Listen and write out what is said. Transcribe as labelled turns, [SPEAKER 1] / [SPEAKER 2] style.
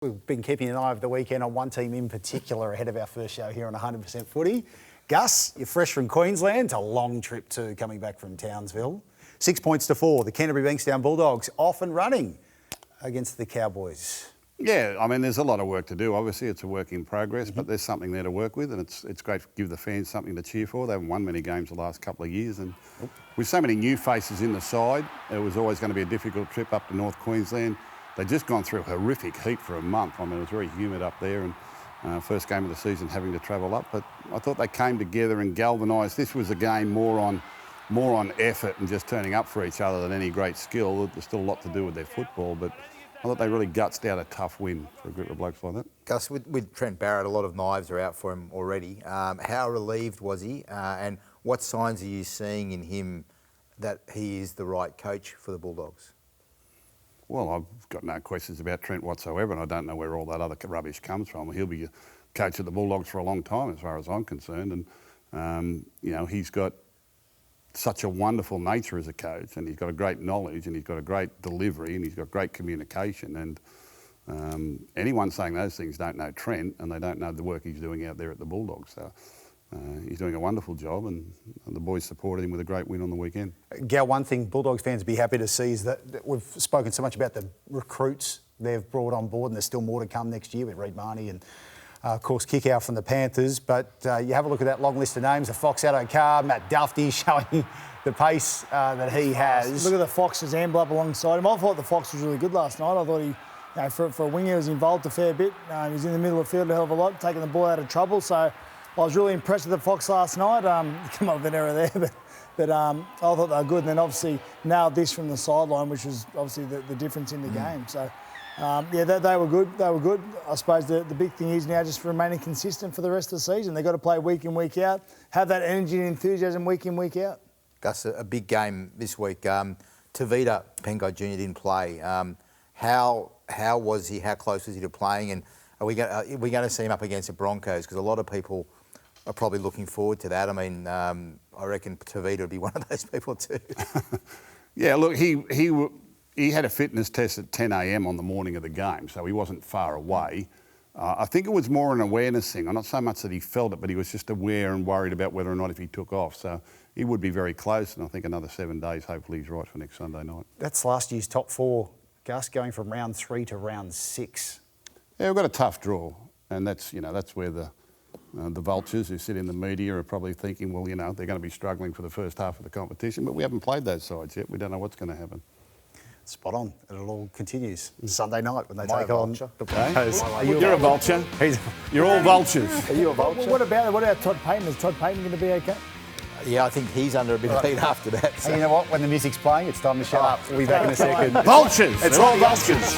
[SPEAKER 1] We've been keeping an eye over the weekend on one team in particular ahead of our first show here on 100% Footy. Gus, you're fresh from Queensland. It's a long trip too, coming back from Townsville. 6 points to 4. The Canterbury Bankstown Bulldogs off and running against the Cowboys.
[SPEAKER 2] Yeah, I mean, there's a lot of work to do. Obviously, it's a work in progress, but there's something there to work with, and it's great to give the fans something to cheer for. They haven't won many games the last couple of years, and with so many new faces in the side, it was always going to be a difficult trip up to North Queensland. They'd just gone through horrific heat for a month. I mean, it was very humid up there, and first game of the season having to travel up. But I thought they came together and galvanised. This was a game more on effort and just turning up for each other than any great skill. There's still a lot to do with their football, but I thought they really gutsed out a tough win for a group of blokes like that.
[SPEAKER 3] Gus, with Trent Barrett, a lot of knives are out for him already. How relieved was he? And what signs are you seeing in him that he is the right coach for the Bulldogs?
[SPEAKER 2] Well, I've got no questions about Trent whatsoever, and I don't know where all that other rubbish comes from. He'll be a coach of the Bulldogs for a long time, as far as I'm concerned. And, you know, he's got such a wonderful nature as a coach, and he's got a great knowledge, and he's got a great delivery, and he's got great communication. And anyone saying those things don't know Trent, and they don't know the work he's doing out there at the Bulldogs. So he's doing a wonderful job, and the boys supported him with a great win on the weekend.
[SPEAKER 1] Gal, one thing Bulldogs fans would be happy to see is that we've spoken so much about the recruits they've brought on board, and there's still more to come next year with Reid Marnie and, of course, kick out from the Panthers. But you have a look at that long list of names, the Fox Car, Matt Duffy showing the pace that he has.
[SPEAKER 4] Look at the Fox's amble up alongside him. I thought the Fox was really good last night. I thought he, for a winger, he was involved a fair bit. He was in the middle of the field a hell of a lot, taking the ball out of trouble. So I was really impressed with the Fox last night. Come up with an error there, but I thought they were good. And then obviously nailed this from the sideline, which was obviously the difference in the game. So, yeah, they were good. They were good. I suppose the big thing is now just remaining consistent for the rest of the season. They've got to play week in, week out, have that energy and enthusiasm week in, week out.
[SPEAKER 3] Gus, a big game this week. Tavita Pengai Jr. didn't play. How was he? How close was he to playing? And are we going to see him up against the Broncos? Because a lot of people are probably looking forward to that. I mean, I reckon Tavita would be one of those people too.
[SPEAKER 2] Yeah, look, he had a fitness test at 10 a.m. on the morning of the game, so he wasn't far away. I think it was more an awareness thing. Not so much that he felt it, but he was just aware and worried about whether or not if he took off. So he would be very close, and I think another 7 days, hopefully he's right for next Sunday night.
[SPEAKER 1] That's last year's top four, Gus, going from round 3 to round 6.
[SPEAKER 2] Yeah, we've got a tough draw, and that's where the vultures who sit in the media are probably thinking, well, they're going to be struggling for the first half of the competition, but we haven't played those sides yet. We don't know what's going to happen.
[SPEAKER 1] Spot on. It all continues Sunday night when they take on the Broncos.
[SPEAKER 2] You're a vulture. You're all vultures.
[SPEAKER 1] Are you a vulture?
[SPEAKER 4] What about Todd Payten? Is Todd Payten going to be okay?
[SPEAKER 3] Yeah, I think he's under a bit of heat after that.
[SPEAKER 1] So. And you know what? When the music's playing, it's time to shut up. We'll be back in a second.
[SPEAKER 2] Vultures! They're all vultures.